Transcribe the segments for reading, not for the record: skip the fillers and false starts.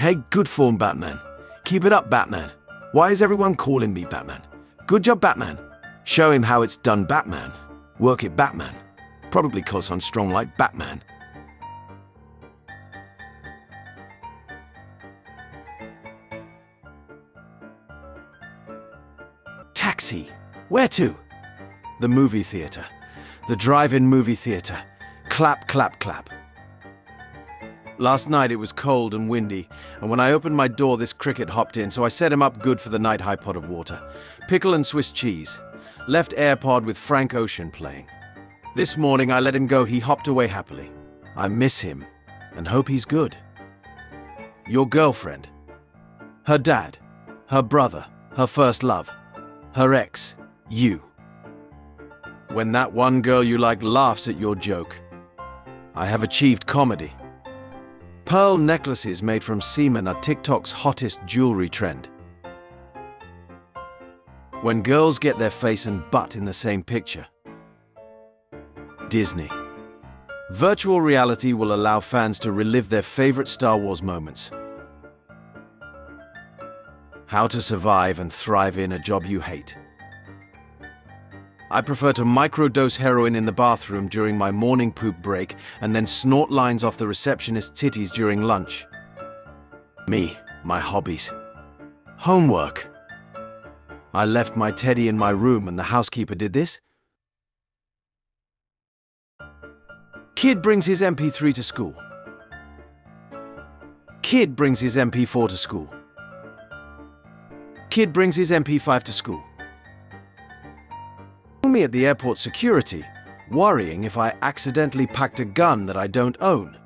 Hey, good form, Batman. Keep it up, Batman. Why is everyone calling me Batman? Good job, Batman. Show him how it's done, Batman. Work it, Batman. Probably 'cause I'm strong like Batman. Taxi. Where to? The movie theater. The drive-in movie theater. Clap, clap, clap. Last night it was cold and windy, and when I opened my door this cricket hopped in, so I set him up good for the night high pot of water. Pickle and Swiss cheese. Left AirPod with Frank Ocean playing. This morning I let him go, he hopped away happily. I miss him, and hope he's good. Your girlfriend. Her dad. Her brother. Her first love. Her ex. You. When that one girl you like laughs at your joke. I have achieved comedy. Pearl necklaces made from semen are TikTok's hottest jewelry trend. When girls get their face and butt in the same picture. Disney. Virtual reality will allow fans to relive their favorite Star Wars moments. How to survive and thrive in a job you hate. I prefer to microdose heroin in the bathroom during my morning poop break and then snort lines off the receptionist's titties during lunch. Me, my hobbies. Homework. I left my teddy in my room and the housekeeper did this. Kid brings his MP3 to school. Kid brings his MP4 to school. Kid brings his MP5 to school. Me at the airport security, worrying if I accidentally packed a gun that I don't own.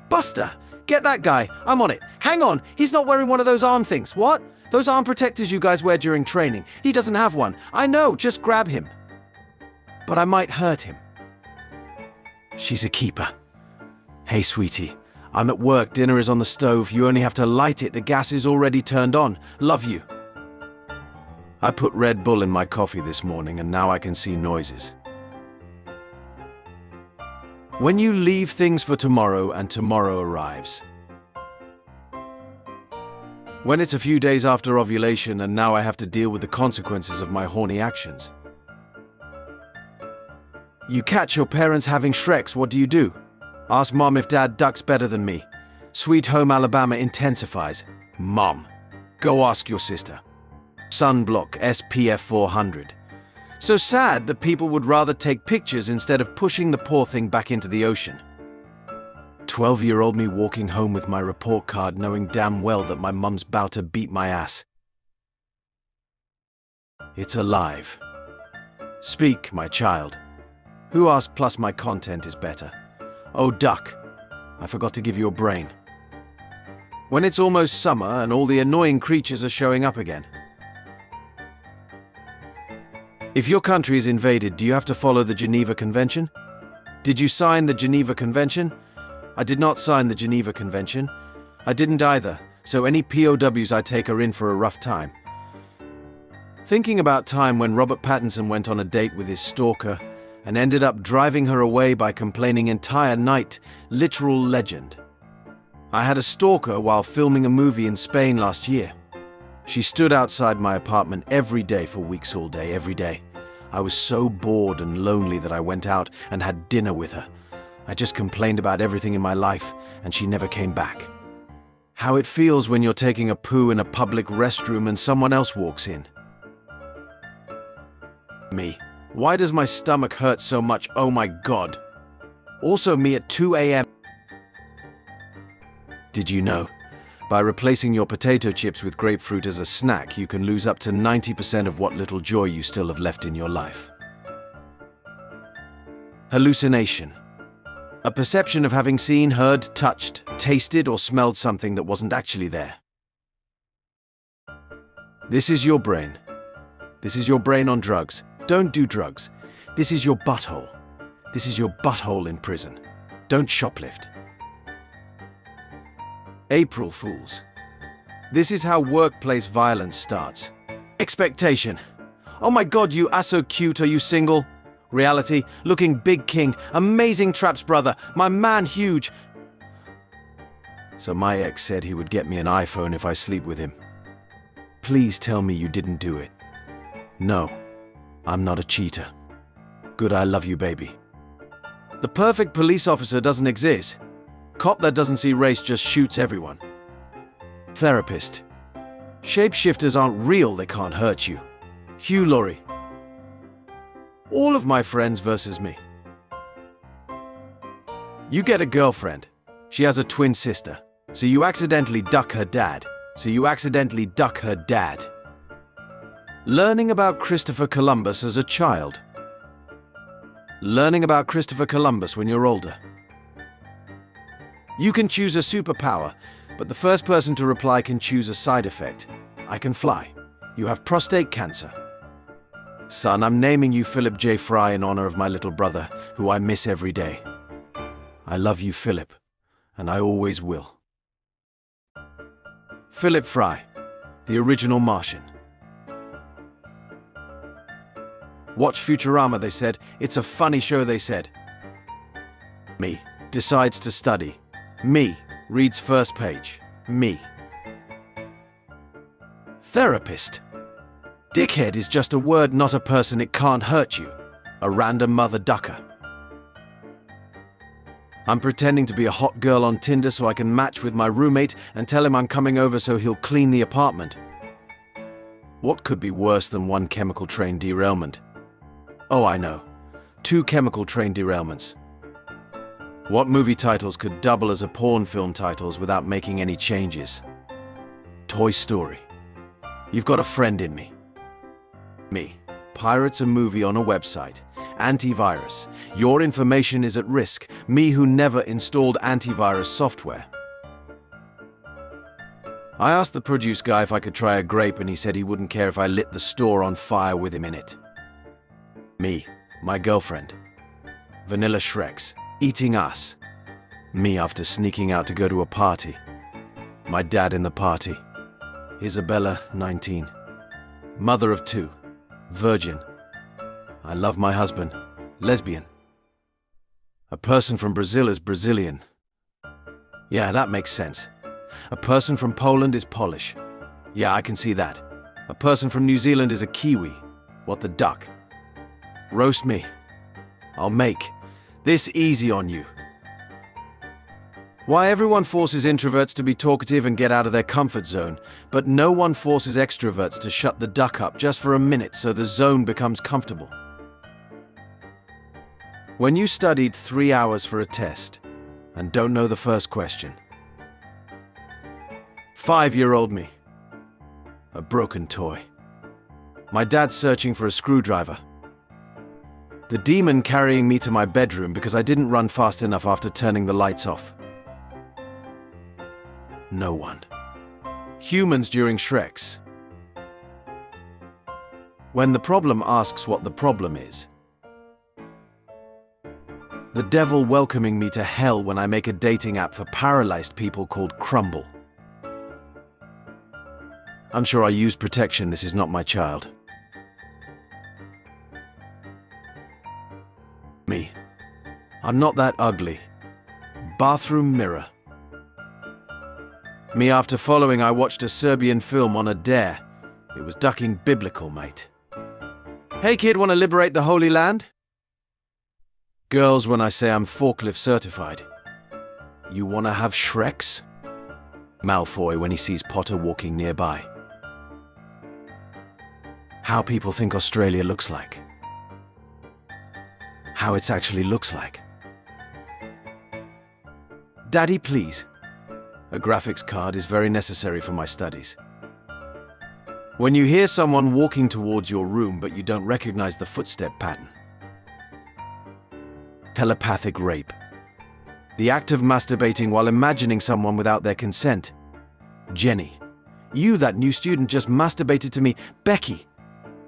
Buster, get that guy. I'm on it. Hang on, he's not wearing one of those arm things. What? Those arm protectors you guys wear during training. He doesn't have one. I know, just grab him. But I might hurt him. She's a keeper. Hey, sweetie. I'm at work, dinner is on the stove. You only have to light it. The gas is already turned on. Love you. I put Red Bull in my coffee this morning and now I can see noises. When you leave things for tomorrow and tomorrow arrives. When it's a few days after ovulation and now I have to deal with the consequences of my horny actions. You catch your parents having Shreks, what do? Ask Mom if Dad ducks better than me. Sweet Home Alabama intensifies. Mom, go ask your sister. Sunblock SPF 400. So sad that people would rather take pictures instead of pushing the poor thing back into the ocean. 12-year-old me walking home with my report card knowing damn well that my mum's about to beat my ass. It's alive. Speak, my child. Who asked plus my content is better? Oh, duck. I forgot to give you a brain. When it's almost summer and all the annoying creatures are showing up again. If your country is invaded, do you have to follow the Geneva Convention? Did you sign the Geneva Convention? I did not sign the Geneva Convention. I didn't either, so any POWs I take are in for a rough time. Thinking about time when Robert Pattinson went on a date with his stalker and ended up driving her away by complaining entire night, literal legend. I had a stalker while filming a movie in Spain last year. She stood outside my apartment every day for weeks all day, every day. I was so bored and lonely that I went out and had dinner with her. I just complained about everything in my life, and she never came back. How it feels when you're taking a poo in a public restroom and someone else walks in. Me. Why does my stomach hurt so much? Oh my God. Also me at 2 a.m. Did you know? By replacing your potato chips with grapefruit as a snack, you can lose up to 90% of what little joy you still have left in your life. Hallucination. A perception of having seen, heard, touched, tasted, or smelled something that wasn't actually there. This is your brain. This is your brain on drugs. Don't do drugs. This is your butthole. This is your butthole in prison. Don't shoplift. April Fools. This is how workplace violence starts. Expectation. Oh my God, you are so cute, are you single? Reality, looking big king, amazing traps brother, my man huge. So my ex said he would get me an iPhone if I sleep with him. Please tell me you didn't do it. No, I'm not a cheater. Good, I love you, baby. The perfect police officer doesn't exist. Cop that doesn't see race just shoots everyone. Therapist. Shapeshifters aren't real, they can't hurt you. Hugh Laurie. All of my friends versus me. You get a girlfriend. She has a twin sister. So you accidentally duck her dad. Learning about Christopher Columbus as a child. Learning about Christopher Columbus when you're older. You can choose a superpower, but the first person to reply can choose a side effect. I can fly. You have prostate cancer. Son, I'm naming you Philip J. Fry in honor of my little brother, who I miss every day. I love you, Philip, and I always will. Philip Fry, the original Martian. Watch Futurama, they said. It's a funny show, they said. Me, decides to study. Me, reads first page. Me. Therapist. Dickhead is just a word, not a person. It can't hurt you. A random mother ducker. I'm pretending to be a hot girl on Tinder so I can match with my roommate and tell him I'm coming over so he'll clean the apartment. What could be worse than one chemical train derailment? Oh, I know. 2 chemical train derailments. What movie titles could double as a porn film titles without making any changes? Toy Story. You've got a friend in me. Me. Pirates a movie on a website. Antivirus. Your information is at risk. Me who never installed antivirus software. I asked the produce guy if I could try a grape and he said he wouldn't care if I lit the store on fire with him in it. Me. My girlfriend. Vanilla Shreks. Eating ass. Me after sneaking out to go to a party. My dad in the party. Isabella, 19. Mother of 2. Virgin. I love my husband. Lesbian. A person from Brazil is Brazilian. Yeah, that makes sense. A person from Poland is Polish. Yeah, I can see that. A person from New Zealand is a Kiwi. What the duck? Roast me. I'll make this easy on you. Why everyone forces introverts to be talkative and get out of their comfort zone, but no one forces extroverts to shut the duck up just for a minute so the zone becomes comfortable. When you studied 3 hours for a test and don't know the first question. 5-year-old me. A broken toy. My dad searching for a screwdriver. The demon carrying me to my bedroom because I didn't run fast enough after turning the lights off. No one. Humans during Shreks. When the problem asks what the problem is. The devil welcoming me to hell when I make a dating app for paralyzed people called Crumble. I'm sure I used protection, this is not my child. Me. I'm not that ugly. Bathroom mirror. Me after following I watched a Serbian film on a dare. It was ducking biblical, mate. Hey kid, wanna liberate the Holy Land? Girls when I say I'm forklift certified. You wanna have Shreks? Malfoy when he sees Potter walking nearby. How people think Australia looks like. How it actually looks like. Daddy, please. A graphics card is very necessary for my studies. When you hear someone walking towards your room but you don't recognize the footstep pattern. Telepathic rape. The act of masturbating while imagining someone without their consent. Jenny. You, that new student, just masturbated to me. Becky.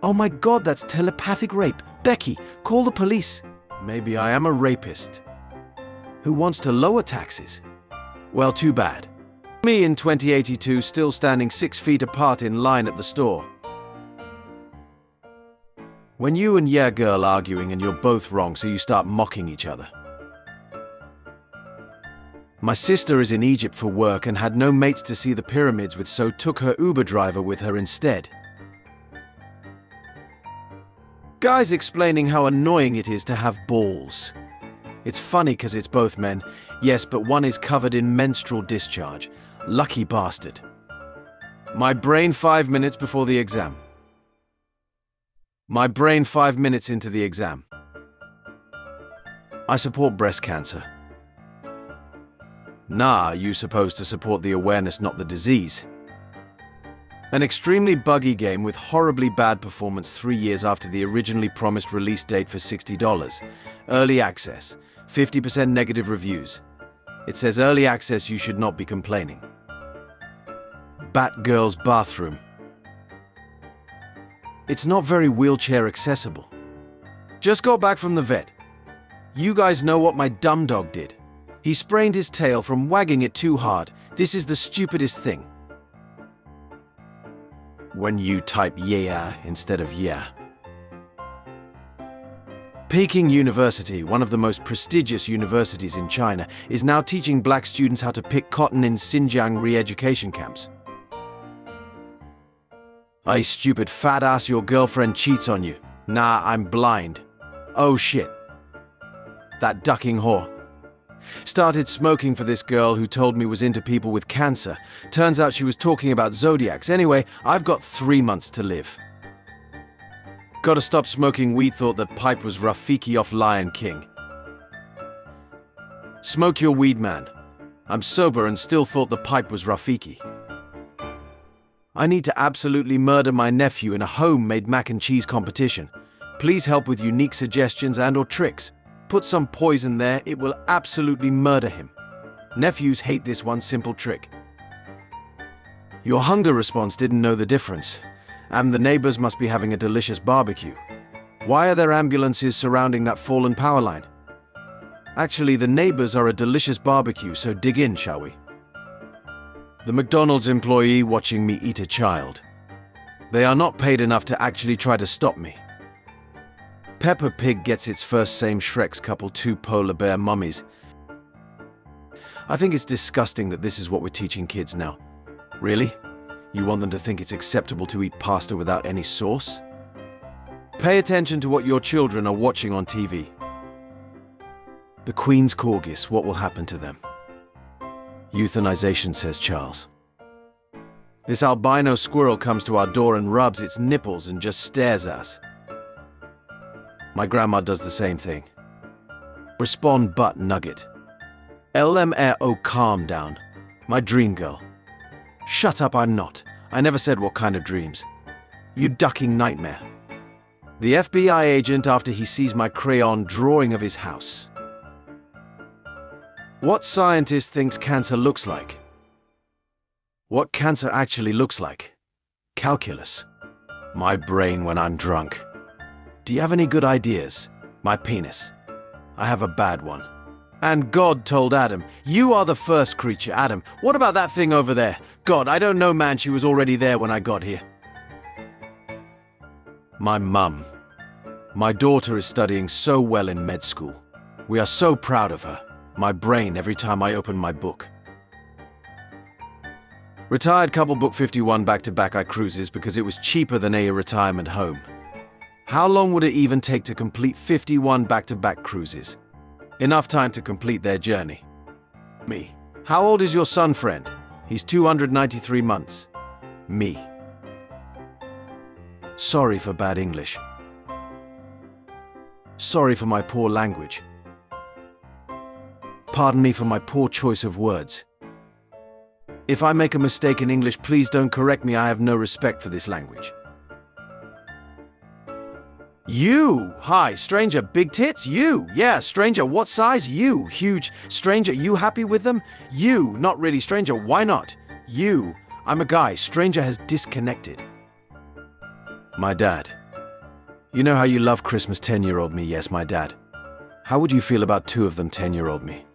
Oh my God, that's telepathic rape. Becky, call the police. Maybe I am a rapist. Who wants to lower taxes? Well, too bad. Me in 2082 still standing 6 feet apart in line at the store. When you and yeah girl arguing and you're both wrong so you start mocking each other. My sister is in Egypt for work and had no mates to see the pyramids with, so took her Uber driver with her instead. Guys explaining how annoying it is to have balls. It's funny because it's both men, yes, but one is covered in menstrual discharge. Lucky bastard. My brain 5 minutes before the exam. My brain 5 minutes into the exam. I support breast cancer. Nah, you supposed to support the awareness, not the disease. An extremely buggy game with horribly bad performance 3 years after the originally promised release date for $60. Early access. 50% negative reviews. It says early access, you should not be complaining. Batgirl's bathroom. It's not very wheelchair accessible. Just got back from the vet. You guys know what my dumb dog did. He sprained his tail from wagging it too hard. This is the stupidest thing. When you type yeah instead of yeah. Peking University, one of the most prestigious universities in China, is now teaching black students how to pick cotton in Xinjiang re-education camps. Hey, stupid fat ass, your girlfriend cheats on you. Nah, I'm blind. Oh shit. That ducking whore. Started smoking for this girl who told me was into people with cancer. Turns out she was talking about zodiacs. Anyway, I've got 3 months to live. Gotta stop smoking weed, thought that pipe was Rafiki off Lion King. Smoke your weed, man. I'm sober and still thought the pipe was Rafiki. I need to absolutely murder my nephew in a homemade mac and cheese competition. Please help with unique suggestions and/or tricks. Put some poison there, it will absolutely murder him. Nephews hate this one simple trick. Your hunger response didn't know the difference. And the neighbors must be having a delicious barbecue. Why are there ambulances surrounding that fallen power line? Actually, the neighbors are a delicious barbecue, so dig in, shall we? The McDonald's employee watching me eat a child. They are not paid enough to actually try to stop me. Peppa Pig gets its first same-sex couple, 2 polar bear mummies. I think it's disgusting that this is what we're teaching kids now. Really? You want them to think it's acceptable to eat pasta without any sauce? Pay attention to what your children are watching on TV. The Queen's Corgis, what will happen to them? Euthanization, says Charles. This albino squirrel comes to our door and rubs its nipples and just stares at us. My grandma does the same thing. Respond, butt nugget. LMAO, calm down. My dream girl. Shut up, I'm not. I never said what kind of dreams. You ducking nightmare. The FBI agent after he sees my crayon drawing of his house. What scientist thinks cancer looks like? What cancer actually looks like? Calculus. My brain when I'm drunk. Do you have any good ideas? My penis. I have a bad one. And God told Adam, you are the first creature. Adam, what about that thing over there? God, I don't know, man, she was already there when I got here. My mum. My daughter is studying so well in med school. We are so proud of her. My brain every time I open my book. Retired couple book 51 back-to-back cruises because it was cheaper than a retirement home. How long would it even take to complete 51 back-to-back cruises? Enough time to complete their journey. Me. How old is your son, friend? He's 293 months. Me. Sorry for bad English. Sorry for my poor language. Pardon me for my poor choice of words. If I make a mistake in English, please don't correct me. I have no respect for this language. You! Hi, stranger, big tits? You! Yeah, stranger, what size? You! Huge. Stranger, you happy with them? You! Not really, stranger, why not? You! I'm a guy, stranger has disconnected. My dad. You know how you love Christmas, 10-year-old me? Yes, my dad. How would you feel about 2 of them, 10-year-old me?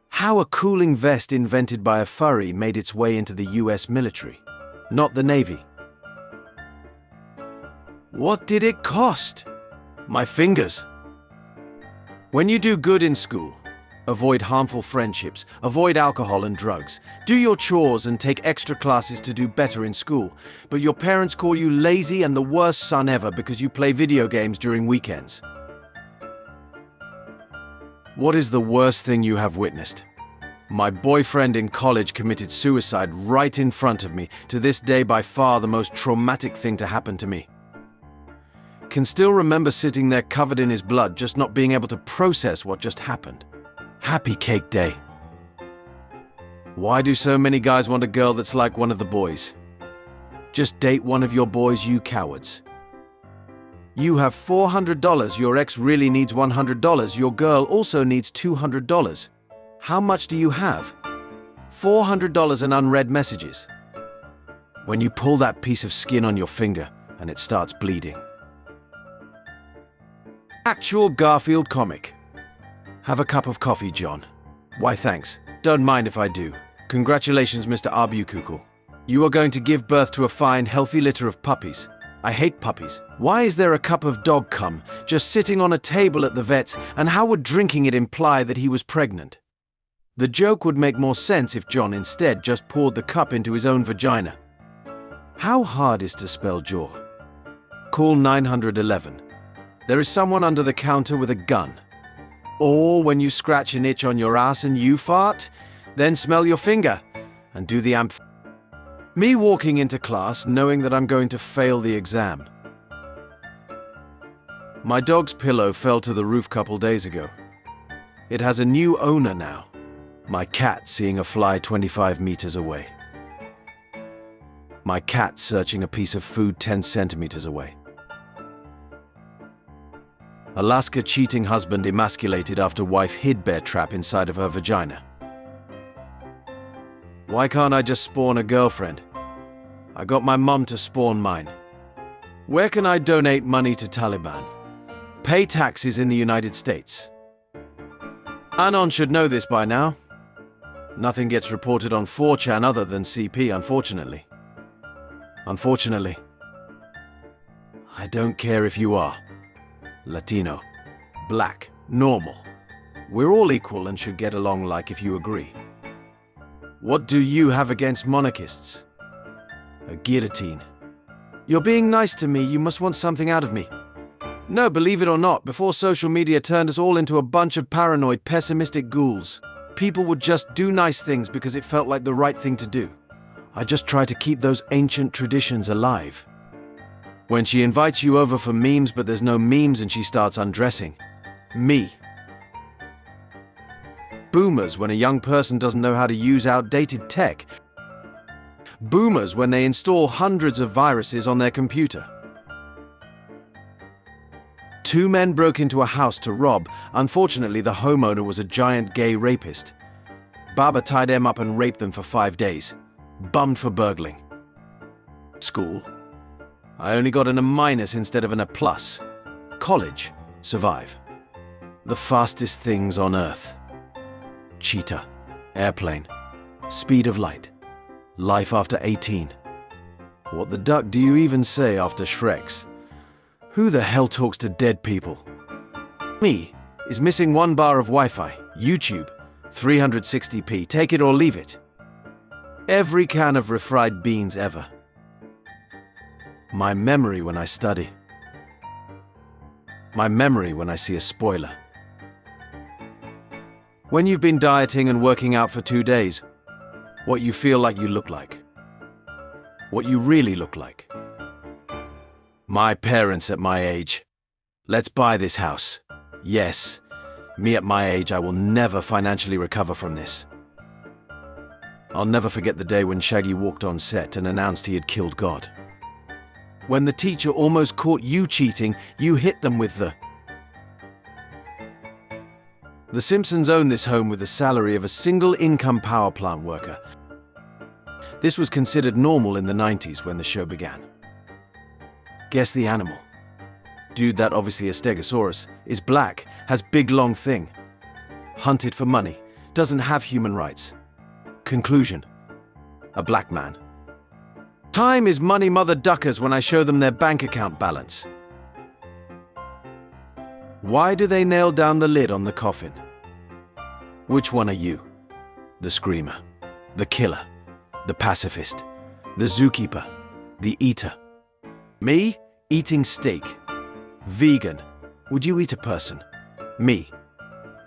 How a cooling vest invented by a furry made its way into the US military, not the Navy. What did it cost? My fingers. When you do good in school, Avoid harmful friendships, avoid alcohol and drugs. Do your chores and take extra classes to do better in school. But your parents call you lazy and the worst son ever because you play video games during weekends. What is the worst thing you have witnessed? My boyfriend in college committed suicide right in front of me. To this day, by far the most traumatic thing to happen to me. Can still remember sitting there covered in his blood, just not being able to process what just happened. Happy cake day. Why do so many guys want a girl that's like one of the boys? Just date one of your boys, you cowards. You have $400, your ex really needs $100, your girl also needs $200. How much do you have? $400 in unread messages. When you pull that piece of skin on your finger and it starts bleeding. Actual Garfield comic. Have a cup of coffee, John. Why, thanks. Don't mind if I do. Congratulations, Mr. Arbukuku. You are going to give birth to a fine, healthy litter of puppies. I hate puppies. Why is there a cup of dog cum just sitting on a table at the vet's, and how would drinking it imply that he was pregnant? The joke would make more sense if John instead just poured the cup into his own vagina. How hard is to spell jaw? Call 911. There is someone under the counter with a gun. Or when you scratch an itch on your ass and you fart, then smell your finger and do the Me walking into class knowing that I'm going to fail the exam. My dog's pillow fell to the roof a couple days ago. It has a new owner now. My cat seeing a fly 25 meters away. My cat searching a piece of food 10 centimeters away. Alaska cheating husband emasculated after wife hid bear trap inside of her vagina. Why can't I just spawn a girlfriend? I got my mum to spawn mine. Where can I donate money to Taliban? Pay taxes in the United States. Anon should know this by now. Nothing gets reported on 4chan other than CP, unfortunately. Unfortunately. I don't care if you are Latino, black, normal. We're all equal and should get along like if you agree. What do you have against monarchists? A guillotine. You're being nice to me, you must want something out of me. No, believe it or not, before social media turned us all into a bunch of paranoid, pessimistic ghouls, people would just do nice things because it felt like the right thing to do. I just try to keep those ancient traditions alive. When she invites you over for memes but there's no memes and she starts undressing. Me. Boomers when a young person doesn't know how to use outdated tech. Boomers when they install hundreds of viruses on their computer. Two men broke into a house to rob. Unfortunately, the homeowner was a giant gay rapist. Baba tied them up and raped them for 5 days. Bummed for burgling. School. I only got an A- instead of an A+. College. Survive. The fastest things on Earth. Cheetah. Airplane. Speed of light. Life after 18. What the duck do you even say after Shreks? Who the hell talks to dead people? Me is missing 1 bar of Wi-Fi. YouTube. 360p. Take it or leave it. Every can of refried beans ever. My memory when I study. My memory when I see a spoiler. When you've been dieting and working out for 2 days, what you feel like you look like. What you really look like. My parents at my age. Let's buy this house. Yes, me at my age, I will never financially recover from this. I'll never forget the day when Shaggy walked on set and announced he had killed God. When the teacher almost caught you cheating, you hit them with the... The Simpsons own this home with the salary of a single-income power plant worker. This was considered normal in the 90s when the show began. Guess the animal. Dude that obviously a Stegosaurus, is black, has big long thing. Hunted for money, doesn't have human rights. Conclusion. A black man. Time is money mother duckers when I show them their bank account balance. Why do they nail down the lid on the coffin? Which one are you? The screamer, the killer, the pacifist, the zookeeper, the eater. Me? Eating steak. Vegan. Would you eat a person? Me.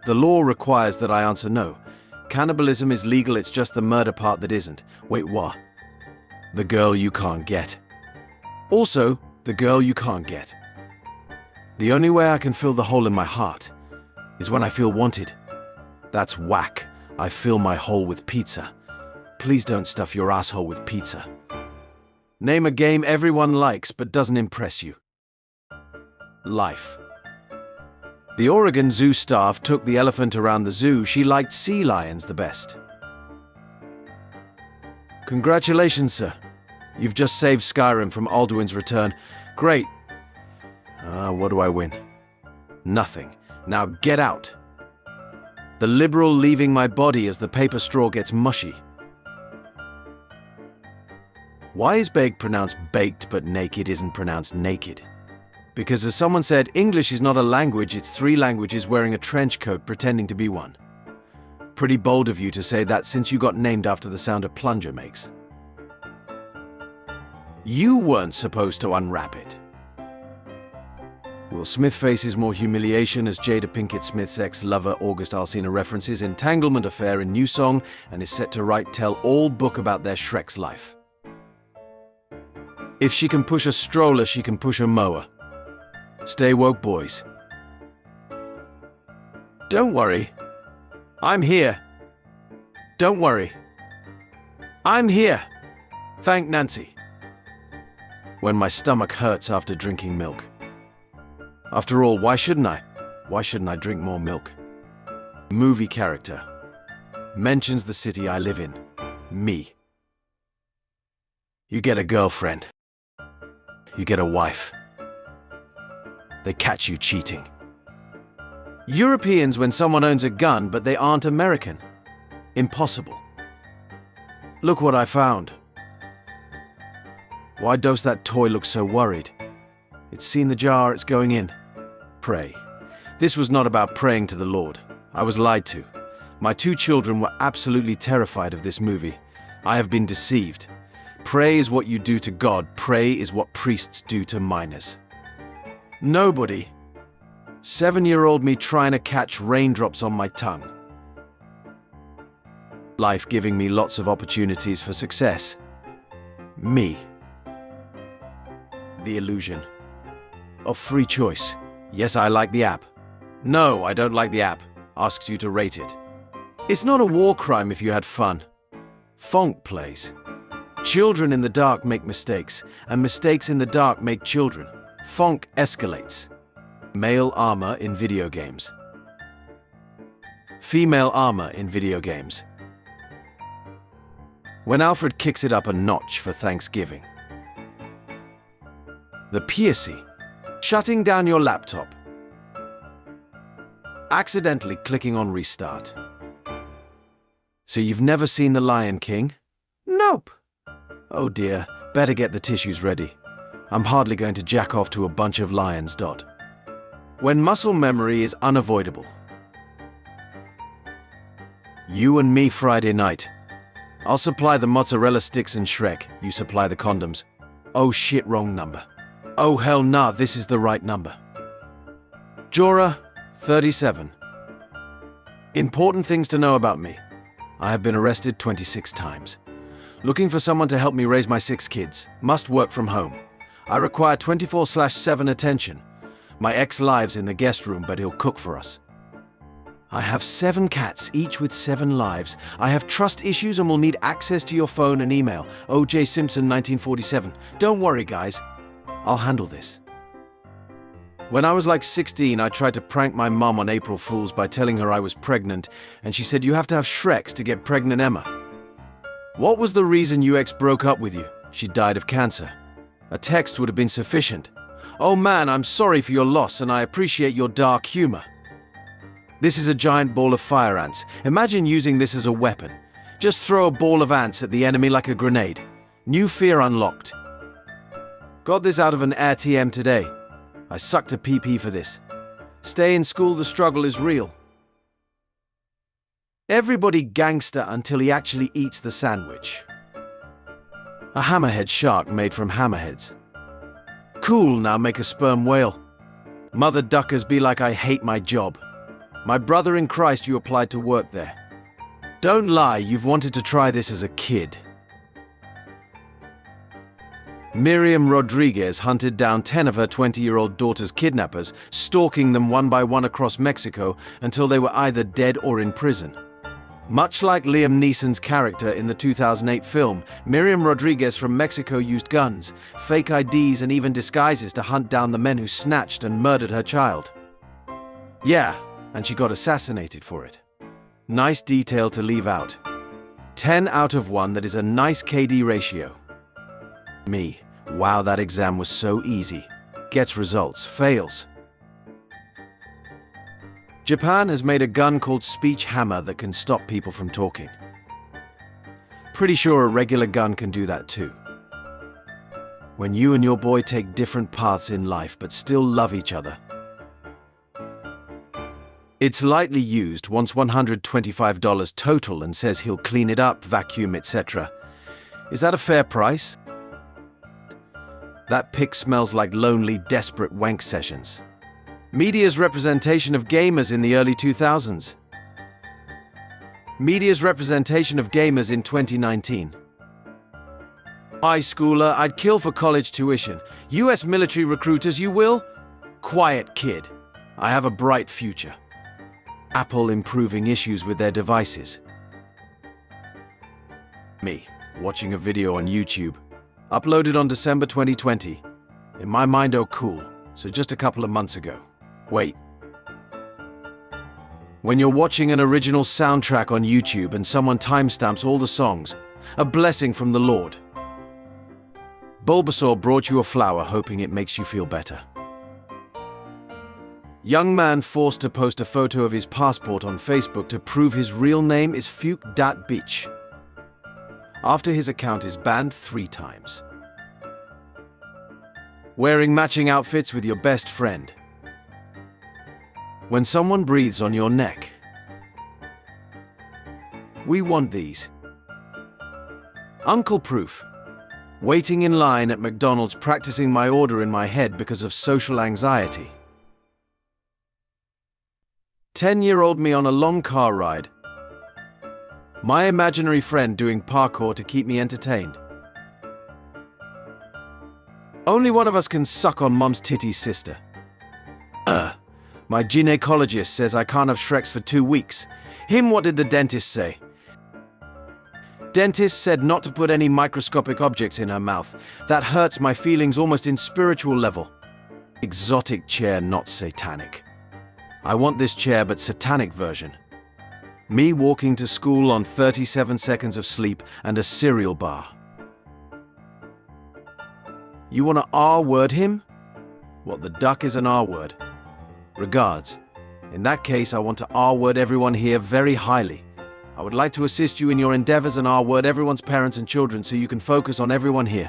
The law requires that I answer no. Cannibalism is legal, it's just the murder part that isn't. Wait, what? The girl you can't get. Also, the girl you can't get. The only way I can fill the hole in my heart is when I feel wanted. That's whack. I fill my hole with pizza. Please don't stuff your asshole with pizza. Name a game everyone likes but doesn't impress you. Life. The Oregon Zoo staff took the elephant around the zoo. She liked sea lions the best. Congratulations, sir. You've just saved Skyrim from Alduin's return. Great. What do I win? Nothing. Now get out. The liberal leaving my body as the paper straw gets mushy. Why is baked pronounced baked but naked isn't pronounced naked? Because as someone said, English is not a language, it's 3 languages wearing a trench coat pretending to be one. Pretty bold of you to say that since you got named after the sound a plunger makes. You weren't supposed to unwrap it. Will Smith faces more humiliation as Jada Pinkett Smith's ex-lover August Alsina references entanglement affair in new song and is set to write tell-all book about their Shrek's life. If she can push a stroller, she can push a mower. Stay woke, boys. Don't worry. I'm here. Don't worry. I'm here. Thank Nancy. When my stomach hurts after drinking milk. After all, why shouldn't I? Why shouldn't I drink more milk? Movie character. Mentions the city I live in. Me. You get a girlfriend. You get a wife. They catch you cheating. Europeans when someone owns a gun but they aren't American. Impossible. Look what I found. Why does that toy look so worried? It's seen the jar, it's going in. Pray. This was not about praying to the Lord. I was lied to. My 2 children were absolutely terrified of this movie. I have been deceived. Pray is what you do to God. Pray is what priests do to minors. Nobody. 7-year-old me trying to catch raindrops on my tongue. Life giving me lots of opportunities for success. Me. The illusion of free choice. Yes, I like the app. No, I don't like the app. Asks you to rate it. It's not a war crime if you had fun. Fonk plays. Children in the dark make mistakes, and mistakes in the dark make children. Fonk escalates. Male armor in video games. Female armor in video games. When Alfred kicks it up a notch for Thanksgiving. The piercy. Shutting down your laptop. Accidentally clicking on restart. So you've never seen The Lion King? Nope. Oh dear, better get the tissues ready. I'm hardly going to jack off to a bunch of lions. When muscle memory is unavoidable. You and me Friday night. I'll supply the mozzarella sticks and Shrek, you supply the condoms. Oh shit, wrong number. Oh hell nah, this is the right number. Jorah, 37. Important things to know about me. I have been arrested 26 times. Looking for someone to help me raise my 6 kids. Must work from home. I require 24/7 attention. My ex lives in the guest room, but he'll cook for us. I have 7 cats, each with 7 lives. I have trust issues and will need access to your phone and email. O.J. Simpson, 1947. Don't worry, guys. I'll handle this. When I was like 16, I tried to prank my mom on April Fools by telling her I was pregnant, and she said you have to have Shreks to get pregnant Emma. What was the reason your ex broke up with you? She died of cancer. A text would have been sufficient. Oh man, I'm sorry for your loss and I appreciate your dark humor. This is a giant ball of fire ants. Imagine using this as a weapon. Just throw a ball of ants at the enemy like a grenade. New fear unlocked. Got this out of an AirTM today. I sucked a PP for this. Stay in school, the struggle is real. Everybody gangster until he actually eats the sandwich. A hammerhead shark made from hammerheads. Cool, now make a sperm whale. Mother duckers be like, I hate my job. My brother in Christ, you applied to work there. Don't lie, you've wanted to try this as a kid. Miriam Rodriguez hunted down 10 of her 20-year-old daughter's kidnappers, stalking them one by one across Mexico until they were either dead or in prison. Much like Liam Neeson's character in the 2008 film, Miriam Rodriguez from Mexico used guns, fake IDs, and even disguises to hunt down the men who snatched and murdered her child. Yeah, and she got assassinated for it. Nice detail to leave out. 10 out of 1, that is a nice KD ratio. Me, wow, that exam was so easy. Gets results, fails. Japan has made a gun called Speech Hammer that can stop people from talking. Pretty sure a regular gun can do that too. When you and your boy take different paths in life but still love each other. It's lightly used, wants $125 total and says he'll clean it up, vacuum, etc. Is that a fair price? That pic smells like lonely, desperate wank sessions. Media's representation of gamers in the early 2000s. Media's representation of gamers in 2019. High schooler, I'd kill for college tuition. US military recruiters, you will? Quiet kid. I have a bright future. Apple improving issues with their devices. Me, watching a video on YouTube. Uploaded on December 2020. In my mind, oh cool, so just a couple of months ago. Wait. When you're watching an original soundtrack on YouTube and someone timestamps all the songs, a blessing from the Lord. Bulbasaur brought you a flower hoping it makes you feel better. Young man forced to post a photo of his passport on Facebook to prove his real name is Fuke.Beach. After his account is banned 3 times. Wearing matching outfits with your best friend. When someone breathes on your neck. We want these. Uncle proof. Waiting in line at McDonald's, practicing my order in my head because of social anxiety. 10-year-old me on a long car ride. My imaginary friend doing parkour to keep me entertained. Only one of us can suck on Mum's titty sister. My gynecologist says I can't have Shreks for 2 weeks. Him, what did the dentist say? Dentist said not to put any microscopic objects in her mouth. That hurts my feelings almost in spiritual level. Exotic chair, not satanic. I want this chair but satanic version. Me walking to school on 37 seconds of sleep and a cereal bar. You wanna R-word him? What, the duck is an R-word? Regards. In that case, I want to R-word everyone here very highly. I would like to assist you in your endeavors and R-word everyone's parents and children so you can focus on everyone here.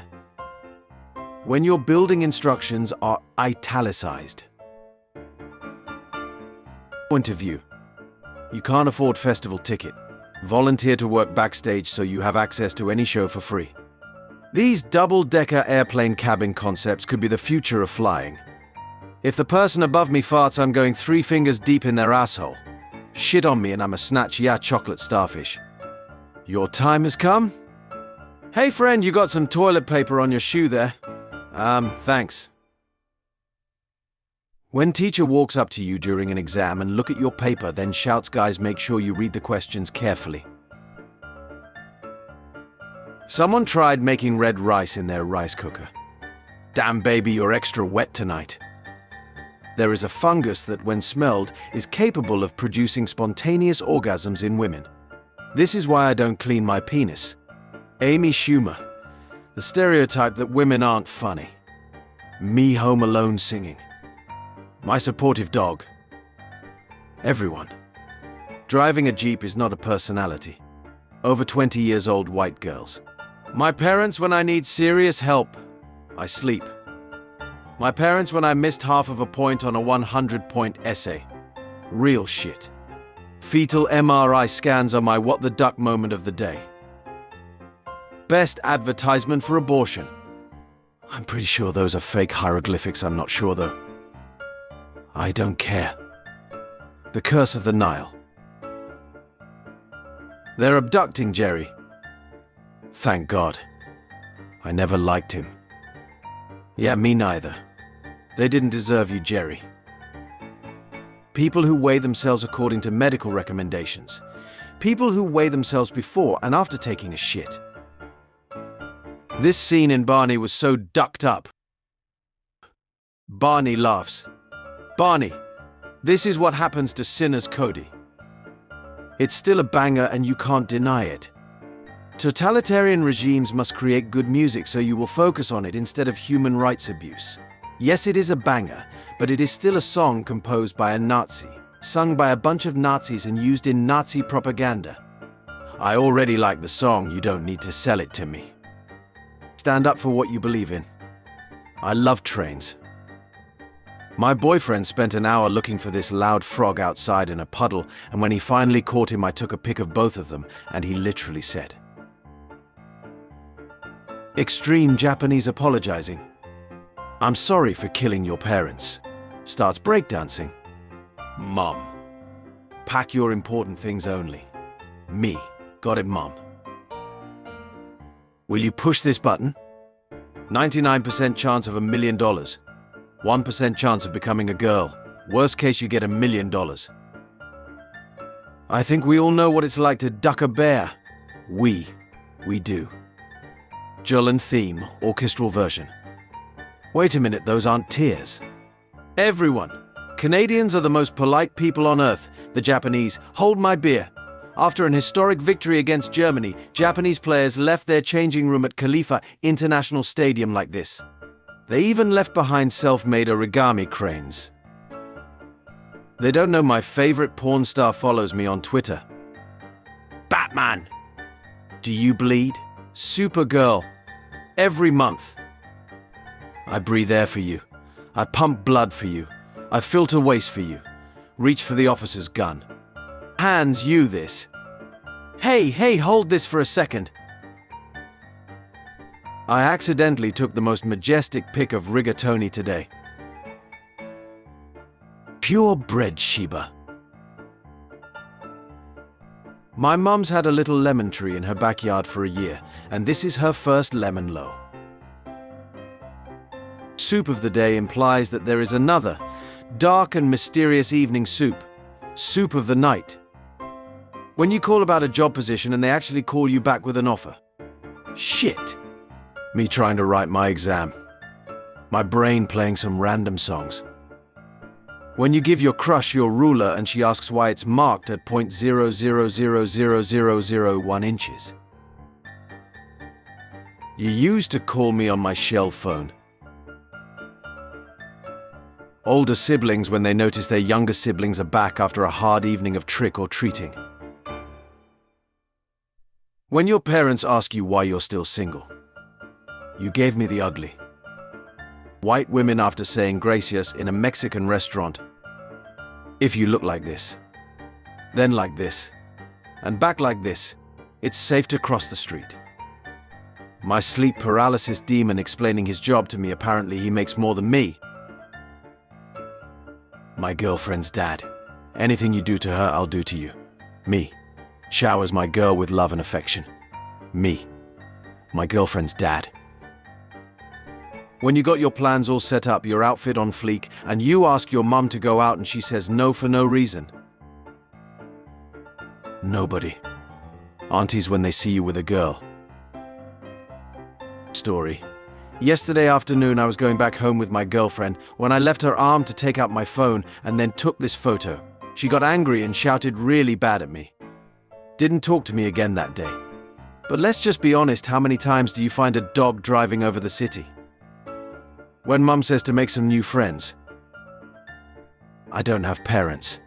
When your building instructions are italicized. Point of view. You can't afford festival ticket. Volunteer to work backstage so you have access to any show for free. These double-decker airplane cabin concepts could be the future of flying. If the person above me farts, I'm going 3 fingers deep in their asshole. Shit on me and I'm a snatch, yeah, chocolate starfish. Your time has come? Hey friend, you got some toilet paper on your shoe there. Thanks. When teacher walks up to you during an exam and look at your paper, then shouts, guys, make sure you read the questions carefully. Someone tried making red rice in their rice cooker. Damn baby, you're extra wet tonight. There is a fungus that, when smelled, is capable of producing spontaneous orgasms in women. This is why I don't clean my penis. Amy Schumer. The stereotype that women aren't funny. Me home alone singing. My supportive dog. Everyone. Driving a Jeep is not a personality. Over 20 years old white girls. My parents when I need serious help. I sleep. My parents when I missed half of a point on a 100-point essay. Real shit. Fetal MRI scans are my what the duck moment of the day. Best advertisement for abortion. I'm pretty sure those are fake hieroglyphics, I'm not sure though. I don't care. The Curse of the Nile. They're abducting Jerry. Thank God. I never liked him. Yeah, me neither. They didn't deserve you, Jerry. People who weigh themselves according to medical recommendations. People who weigh themselves before and after taking a shit. This scene in Barney was so ducked up. Barney laughs. Barney, this is what happens to sinners, Cody. It's still a banger and you can't deny it. Totalitarian regimes must create good music so you will focus on it instead of human rights abuse. Yes, it is a banger, but it is still a song composed by a Nazi, sung by a bunch of Nazis and used in Nazi propaganda. I already like the song, you don't need to sell it to me. Stand up for what you believe in. I love trains. My boyfriend spent an hour looking for this loud frog outside in a puddle, and when he finally caught him, I took a pic of both of them, and he literally said, "Extreme Japanese apologizing. I'm sorry for killing your parents." Starts breakdancing. Mom. Pack your important things only. Me. Got it, Mom. Will you push this button? 99% chance of $1 million. 1% chance of becoming a girl. Worst case, you get $1 million. I think we all know what it's like to duck a bear. We do. Jolin theme, orchestral version. Wait a minute, those aren't tears. Everyone. Canadians are the most polite people on earth. The Japanese, hold my beer. After an historic victory against Germany, Japanese players left their changing room at Khalifa International Stadium like this. They even left behind self-made origami cranes. They don't know my favorite porn star follows me on Twitter. Batman. Do you bleed? Supergirl. Every month. I breathe air for you. I pump blood for you. I filter waste for you. Reach for the officer's gun. Hands you this. Hey, hold this for a second. I accidentally took the most majestic pic of rigatoni today. Purebred Shiba. My mum's had a little lemon tree in her backyard for a year, and this is her first lemon low. Soup of the day implies that there is another, dark and mysterious evening soup. Soup of the night. When you call about a job position and they actually call you back with an offer. Shit. Me trying to write my exam. My brain playing some random songs. When you give your crush your ruler and she asks why it's marked at 0.00000001 inches. You used to call me on my shell phone. Older siblings when they notice their younger siblings are back after a hard evening of trick or treating. When your parents ask you why you're still single. You gave me the ugly. White women after saying gracias in a Mexican restaurant. If you look like this, then like this, and back like this, it's safe to cross the street. My sleep paralysis demon explaining his job to me, apparently he makes more than me. My girlfriend's dad. Anything you do to her, I'll do to you. Me. Showers my girl with love and affection. Me. My girlfriend's dad. When you got your plans all set up, your outfit on fleek, and you ask your mum to go out and she says no for no reason. Nobody. Aunties when they see you with a girl. Story. Yesterday afternoon I was going back home with my girlfriend when I left her arm to take out my phone and then took this photo. She got angry and shouted really bad at me. Didn't talk to me again that day. But let's just be honest, how many times do you find a dog driving over the city? When mum says to make some new friends. I don't have parents.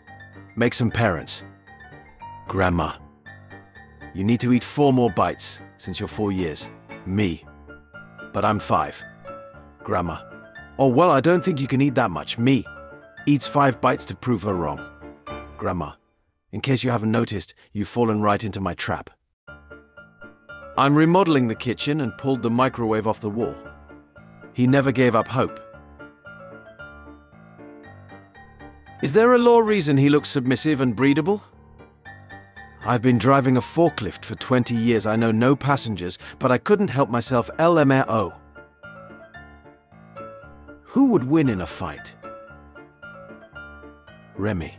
Make some parents. Grandma. You need to eat 4 more bites since you're 4 years. Me. But I'm 5. Grandma. Oh, well, I don't think you can eat that much. Me. Eats 5 bites to prove her wrong. Grandma. In case you haven't noticed, you've fallen right into my trap. I'm remodeling the kitchen and pulled the microwave off the wall. He never gave up hope. Is there a law reason he looks submissive and breedable? I've been driving a forklift for 20 years. I know no passengers, but I couldn't help myself. LMAO. Who would win in a fight? Remy.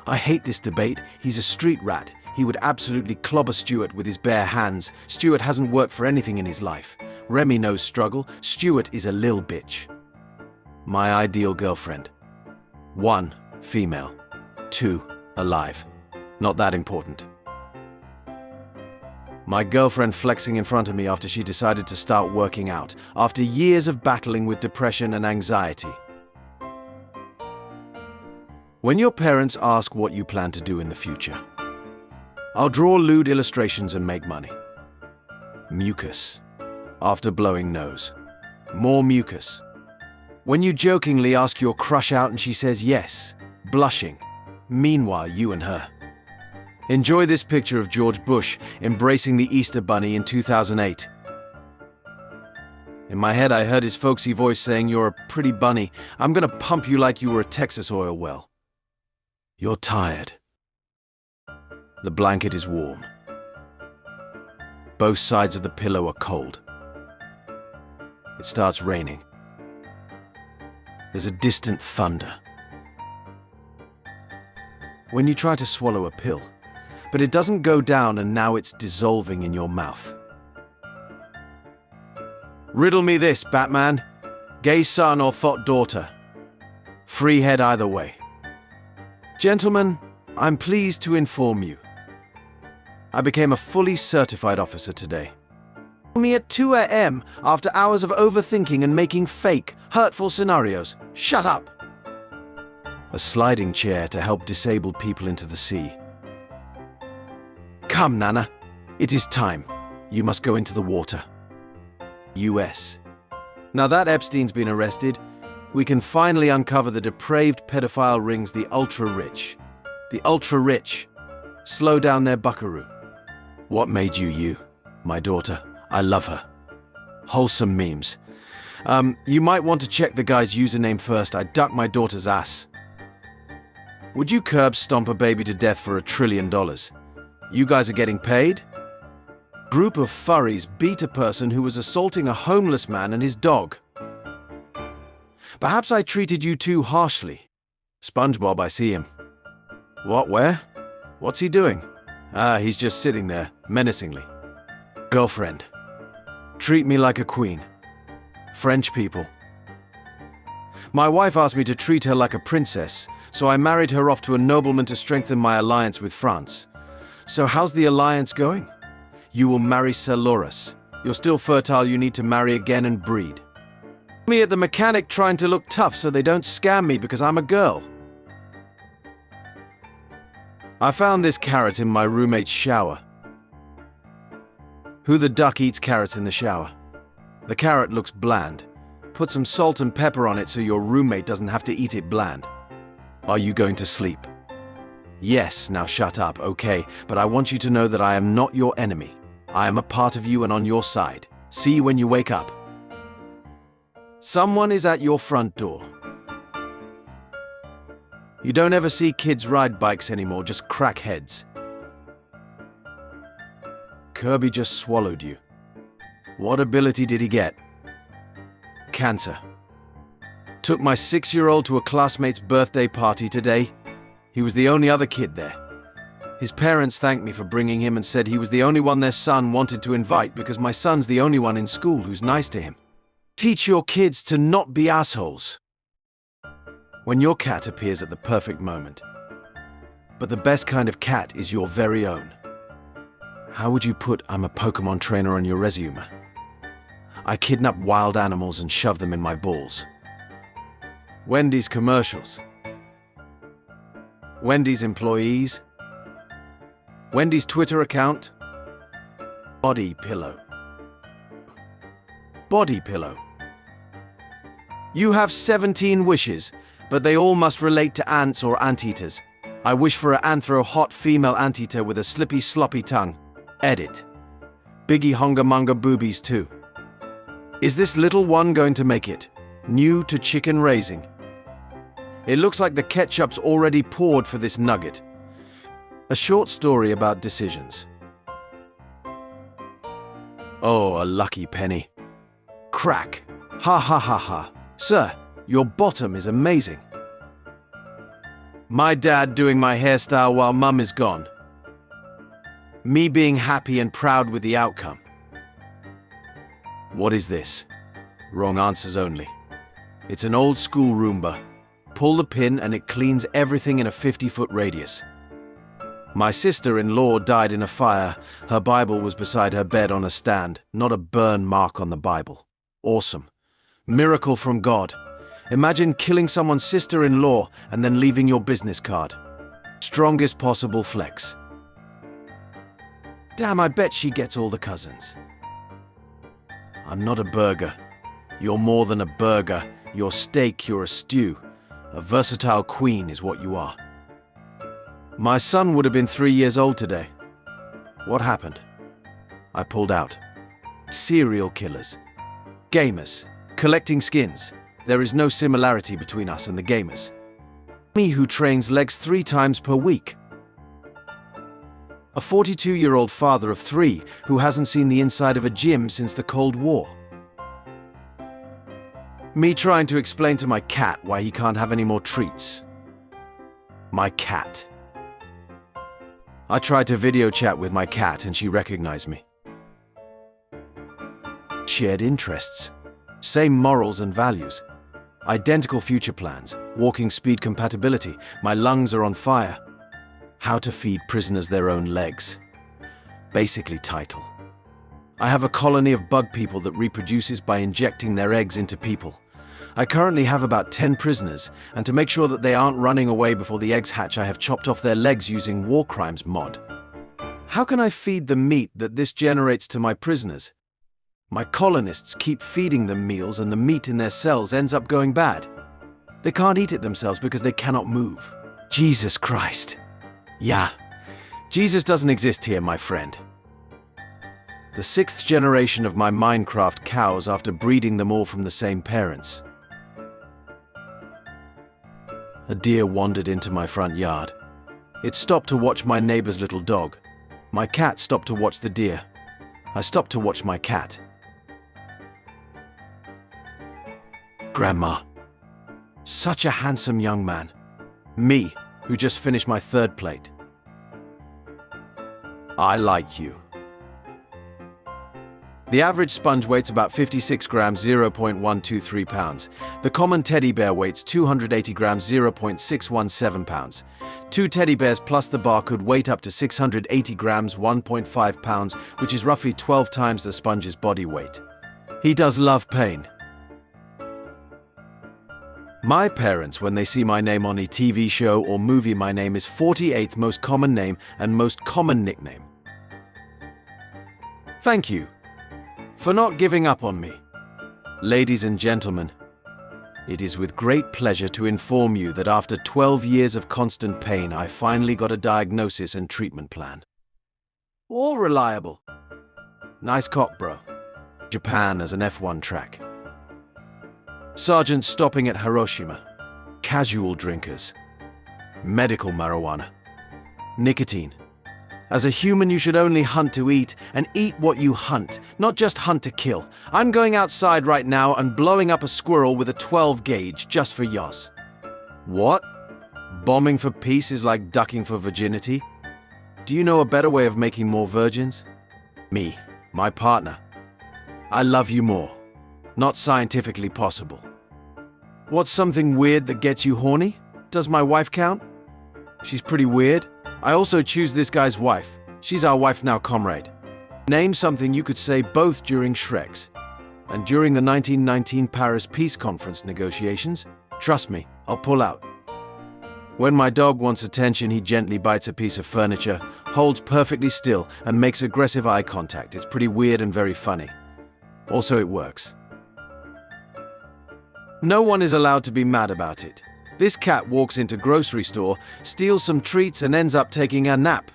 I hate this debate. He's a street rat. He would absolutely clobber Stuart with his bare hands. Stuart hasn't worked for anything in his life. Remy knows struggle. Stuart is a lil bitch. My ideal girlfriend. 1. Female. 2. Alive. Not that important. My girlfriend flexing in front of me after she decided to start working out, after years of battling with depression and anxiety. When your parents ask what you plan to do in the future, I'll draw lewd illustrations and make money. Mucus. After blowing nose. More mucus. When you jokingly ask your crush out and she says yes, blushing. Meanwhile, you and her. Enjoy this picture of George Bush embracing the Easter Bunny in 2008. In my head, I heard his folksy voice saying, "You're a pretty bunny. I'm gonna pump you like you were a Texas oil well." You're tired. The blanket is warm. Both sides of the pillow are cold. It starts raining. There's a distant thunder. When you try to swallow a pill, but it doesn't go down and now it's dissolving in your mouth. Riddle me this, Batman. Gay son or thought daughter? Free head either way. Gentlemen, I'm pleased to inform you. I became a fully certified officer today. Me at 2 a.m. after hours of overthinking and making fake, hurtful scenarios. Shut up! A sliding chair to help disabled people into the sea. Come, Nana. It is time. You must go into the water. US. Now that Epstein's been arrested, we can finally uncover the depraved pedophile rings, the ultra-rich. The ultra-rich. Slow down their buckaroo. What made you you? My daughter. I love her. Wholesome memes. You might want to check the guy's username first. I ducked my daughter's ass. Would you curb stomp a baby to death for $1 trillion? You guys are getting paid? Group of furries beat a person who was assaulting a homeless man and his dog. Perhaps I treated you too harshly. SpongeBob, I see him. What, where? What's he doing? Ah, he's just sitting there, menacingly. Girlfriend. Treat me like a queen. French people. My wife asked me to treat her like a princess, so I married her off to a nobleman to strengthen my alliance with France. So how's the alliance going? You will marry Sir Loris. You're still fertile, you need to marry again and breed. Me at the mechanic trying to look tough so they don't scam me because I'm a girl. I found this carrot in my roommate's shower. Who the duck eats carrots in the shower? The carrot looks bland. Put some salt and pepper on it so your roommate doesn't have to eat it bland. Are you going to sleep? Yes, now shut up, okay, but I want you to know that I am not your enemy. I am a part of you and on your side. See you when you wake up. Someone is at your front door. You don't ever see kids ride bikes anymore, just crackheads. Kirby just swallowed you. What ability did he get? Cancer. Took my 6-year-old to a classmate's birthday party today. He was the only other kid there. His parents thanked me for bringing him and said he was the only one their son wanted to invite because my son's the only one in school who's nice to him. Teach your kids to not be assholes. When your cat appears at the perfect moment. But the best kind of cat is your very own. How would you put "I'm a Pokemon trainer" on your resume? I kidnap wild animals and shove them in my balls. Wendy's commercials. Wendy's employees. Wendy's Twitter account. Body pillow. Body pillow. You have 17 wishes, but they all must relate to ants or anteaters. I wish for a anthro hot female anteater with a slippy sloppy tongue. Edit. Biggie honga munga boobies too. Is this little one going to make it? New to chicken raising. It looks like the ketchup's already poured for this nugget. A short story about decisions. Oh, a lucky penny. Crack. Ha ha ha ha. Sir, your bottom is amazing. My dad doing my hairstyle while mum is gone. Me being happy and proud with the outcome. What is this? Wrong answers only. It's an old school Roomba. Pull the pin and it cleans everything in a 50-foot radius. My sister-in-law died in a fire. Her Bible was beside her bed on a stand, not a burn mark on the Bible. Awesome. Miracle from God. Imagine killing someone's sister-in-law and then leaving your business card. Strongest possible flex. Damn, I bet she gets all the cousins. I'm not a burger. You're more than a burger. You're steak, you're a stew. A versatile queen is what you are. My son would have been 3 years old today. What happened? I pulled out. Serial killers. Gamers. Collecting skins. There is no similarity between us and the gamers. Me who trains legs 3 times per week. A 42-year-old father of 3 who hasn't seen the inside of a gym since the Cold War. Me trying to explain to my cat why he can't have any more treats. My cat. I tried to video chat with my cat and she recognized me. Shared interests. Same morals and values. Identical future plans. Walking speed compatibility. My lungs are on fire. How to feed prisoners their own legs. Basically title. I have a colony of bug people that reproduces by injecting their eggs into people. I currently have about 10 prisoners, and to make sure that they aren't running away before the eggs hatch, I have chopped off their legs using War Crimes mod. How can I feed the meat that this generates to my prisoners? My colonists keep feeding them meals and the meat in their cells ends up going bad. They can't eat it themselves because they cannot move. Jesus Christ. Yeah, Jesus doesn't exist here, my friend. The 6th generation of my Minecraft cows after breeding them all from the same parents. A deer wandered into my front yard. It stopped to watch my neighbor's little dog. My cat stopped to watch the deer. I stopped to watch my cat. Grandma. Such a handsome young man. Me, who just finished my 3rd plate. I like you. The average sponge weighs about 56 grams, 0.123 pounds. The common teddy bear weighs 280 grams, 0.617 pounds. 2 teddy bears plus the bar could weight up to 680 grams, 1.5 pounds, which is roughly 12 times the sponge's body weight. He does love pain. My parents, when they see my name on a TV show or movie, my name is 48th most common name and most common nickname. Thank you for not giving up on me. Ladies and gentlemen, it is with great pleasure to inform you that after 12 years of constant pain, I finally got a diagnosis and treatment plan. All reliable. Nice cock, bro. Japan as an F1 track. Sergeants stopping at Hiroshima. Casual drinkers. Medical marijuana. Nicotine. As a human, you should only hunt to eat, and eat what you hunt, not just hunt to kill. I'm going outside right now and blowing up a squirrel with a 12 gauge just for yos. What? Bombing for peace is like ducking for virginity? Do you know a better way of making more virgins? Me, my partner. I love you more. Not scientifically possible. What's something weird that gets you horny? Does my wife count? She's pretty weird. I also choose this guy's wife. She's our wife now, comrade. Name something you could say both during Shreks and during the 1919 Paris Peace Conference negotiations. Trust me, I'll pull out. When my dog wants attention, he gently bites a piece of furniture, holds perfectly still, and makes aggressive eye contact. It's pretty weird and very funny. Also, it works. No one is allowed to be mad about it. This cat walks into grocery store, steals some treats and ends up taking a nap.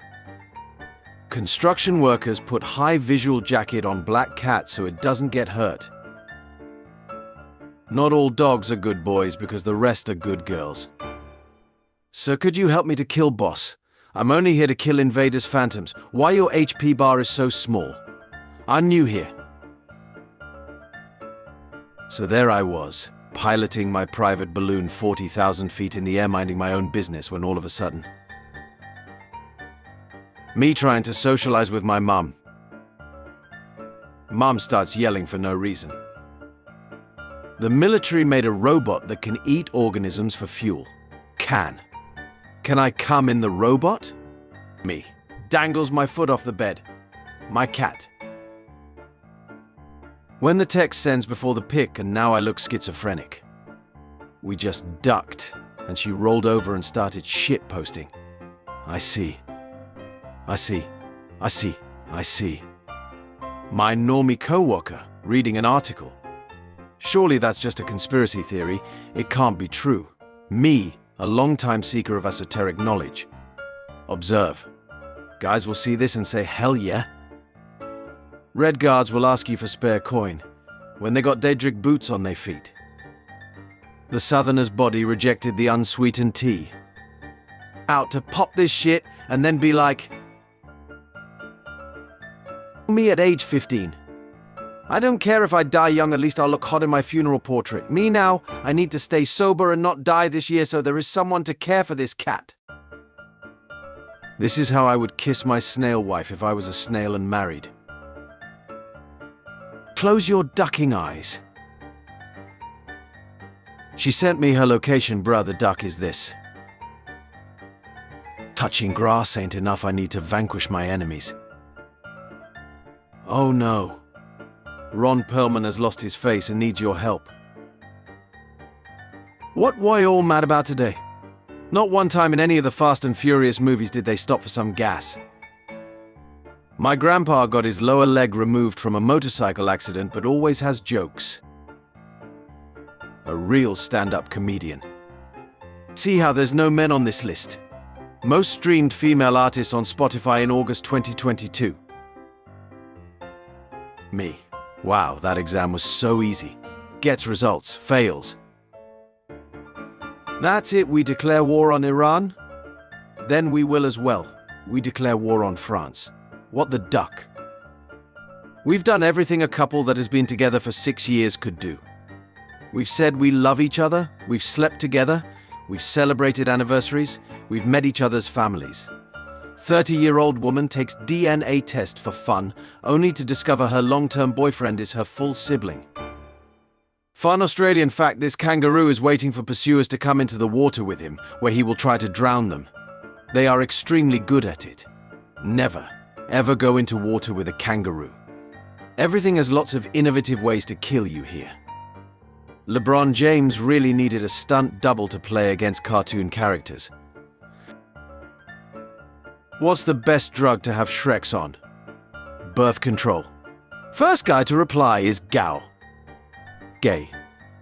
Construction workers put high visual jacket on black cat so it doesn't get hurt. Not all dogs are good boys because the rest are good girls. Sir, could you help me to kill boss? I'm only here to kill invaders' phantoms. Why your HP bar is so small? I'm new here. So there I was, piloting my private balloon 40,000 feet in the air, minding my own business, when all of a sudden, me trying to socialize with my mum. Mum starts yelling for no reason. The military made a robot that can eat organisms for fuel. Can I come in the robot? Me. Dangles my foot off the bed. My cat. When the text sends before the pic and now I look schizophrenic. We just ducked and she rolled over and started shit posting. I see. My normie coworker reading an article. Surely that's just a conspiracy theory. It can't be true. Me, a long-time seeker of esoteric knowledge. Observe. Guys will see this and say, hell yeah. Red guards will ask you for spare coin when they got Daedric boots on their feet. The southerner's body rejected the unsweetened tea. Out to pop this shit and then be like, me at age 15. I don't care if I die young, at least I'll look hot in my funeral portrait. Me now, I need to stay sober and not die this year so there is someone to care for this cat. This is how I would kiss my snail wife if I was a snail and married. Close your ducking eyes. She sent me her location, bruh. The duck is this. Touching grass ain't enough, I need to vanquish my enemies. Oh no. Ron Perlman has lost his face and needs your help. What were you all mad about today? Not one time in any of the Fast and Furious movies did they stop for some gas. My grandpa got his lower leg removed from a motorcycle accident but always has jokes. A real stand-up comedian. See how there's no men on this list. Most streamed female artists on Spotify in August 2022. Me. Wow, that exam was so easy. Gets results, fails. That's it, we declare war on Iran? Then we will as well. We declare war on France. What the duck? We've done everything a couple that has been together for 6 years could do. We've said we love each other, we've slept together, we've celebrated anniversaries, we've met each other's families. 30-year-old woman takes DNA test for fun, only to discover her long-term boyfriend is her full sibling. Fun Australian fact, this kangaroo is waiting for pursuers to come into the water with him, where he will try to drown them. They are extremely good at it. Never, ever go into water with a kangaroo. Everything has lots of innovative ways to kill you here. LeBron James really needed a stunt double to play against cartoon characters. What's the best drug to have Shreks on? Birth control. First guy to reply is Gao. Gay.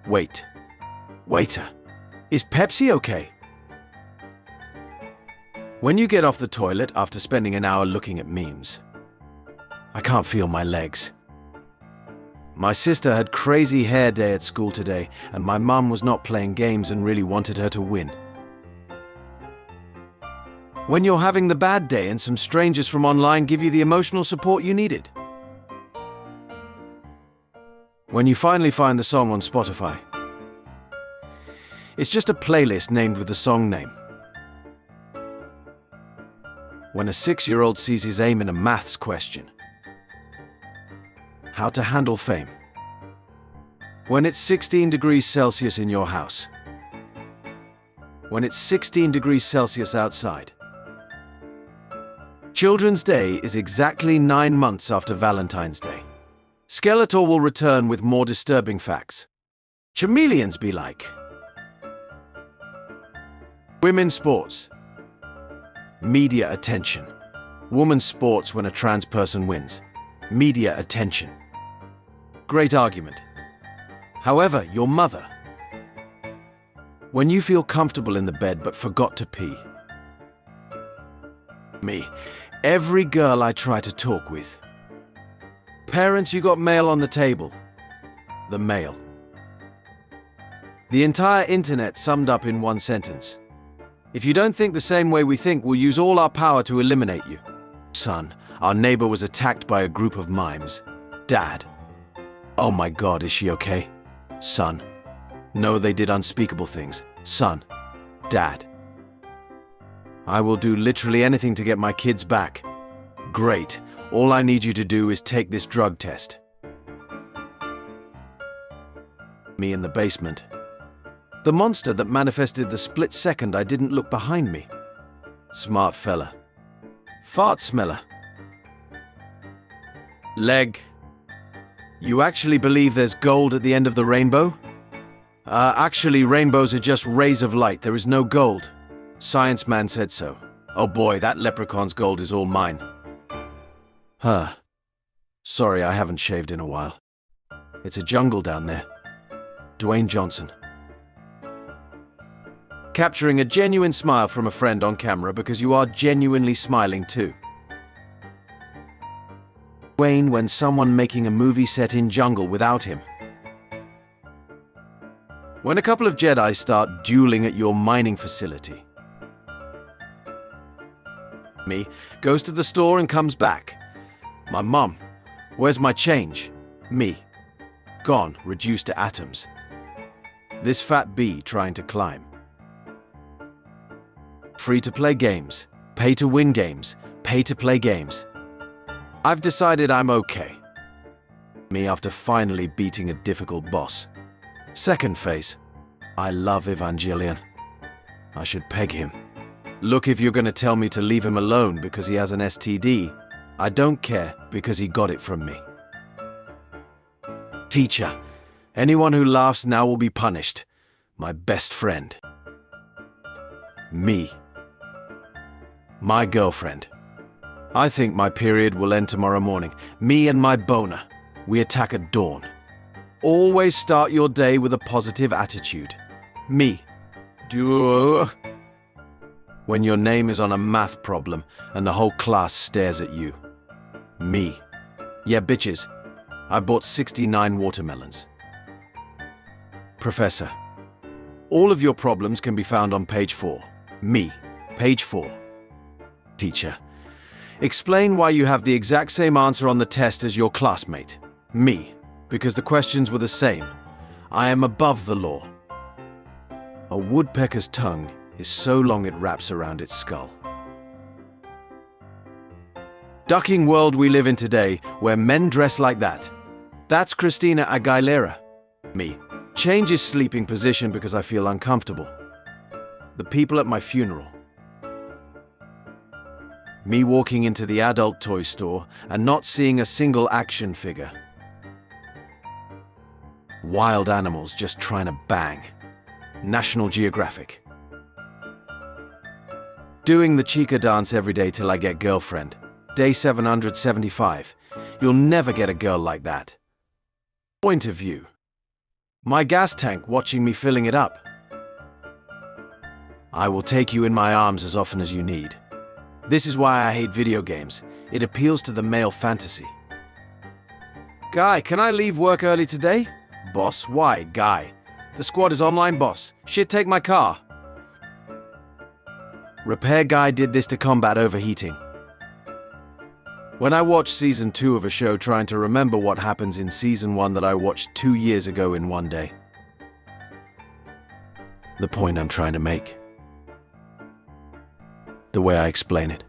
Wait. Waiter. Is Pepsi okay? When you get off the toilet after spending an hour looking at memes. I can't feel my legs. My sister had crazy hair day at school today, and my mum was not playing games and really wanted her to win. When you're having the bad day and some strangers from online give you the emotional support you needed. When you finally find the song on Spotify. It's just a playlist named with the song name. When a 6-year-old sees his aim in a maths question. How to handle fame. When it's 16 degrees Celsius in your house. When it's 16 degrees Celsius outside. Children's Day is exactly 9 months after Valentine's Day. Skeletor will return with more disturbing facts. Chameleons be like. Women's sports. Media attention. Women's sports when a trans person wins. Media attention. Great argument. However, your mother. When you feel comfortable in the bed but forgot to pee. Me. Every girl I try to talk with. Parents, you got mail on the table. The mail. The entire internet summed up in one sentence. If you don't think the same way we think, we'll use all our power to eliminate you. Son, our neighbor was attacked by a group of mimes. Dad. Oh my God, is she okay? Son. No, they did unspeakable things. Son. Dad. I will do literally anything to get my kids back. Great. All I need you to do is take this drug test. Me in the basement. The monster that manifested the split second I didn't look behind me. Smart fella. Fart smeller. Leg. You actually believe there's gold at the end of the rainbow? Actually, rainbows are just rays of light. There is no gold. Science man said so. Oh boy, that leprechaun's gold is all mine. Huh. Sorry, I haven't shaved in a while. It's a jungle down there. Dwayne Johnson. Capturing a genuine smile from a friend on camera because you are genuinely smiling too. Dwayne when someone making a movie set in jungle without him. When a couple of Jedi start dueling at your mining facility. Me goes to the store and comes back. My mom, where's my change? Me, gone, reduced to atoms. This fat bee trying to climb. Free to play games, pay to win games, pay to play games. I've decided I'm okay. Me after finally beating a difficult boss. Second phase. I love Evangelion. I should peg him. Look, if you're gonna tell me to leave him alone because he has an STD, I don't care because he got it from me. Teacher, anyone who laughs now will be punished. My best friend. Me. My girlfriend. I think my period will end tomorrow morning. Me and my boner. We attack at dawn. Always start your day with a positive attitude. Me. When your name is on a math problem and the whole class stares at you. Me. Yeah, bitches. I bought 69 watermelons. Professor. All of your problems can be found on page 4. Me. Page 4. Teacher. Explain why you have the exact same answer on the test as your classmate. Me. Because the questions were the same. I am above the law. A woodpecker's tongue is so long it wraps around its skull. Ducking world we live in today, where men dress like that. That's Christina Aguilera. Me. Change his sleeping position because I feel uncomfortable. The people at my funeral. Me walking into the adult toy store and not seeing a single action figure. Wild animals just trying to bang. National Geographic. Doing the chica dance every day till I get girlfriend. Day 775. You'll never get a girl like that. Point of view. My gas tank watching me filling it up. I will take you in my arms as often as you need. This is why I hate video games. It appeals to the male fantasy. Guy, can I leave work early today? Boss, why, Guy? The squad is online, boss. Shit, take my car. Repair guy did this to combat overheating. When I watch season 2 of a show trying to remember what happens in season 1 that I watched 2 years ago in one day. The point I'm trying to make. The way I explain it.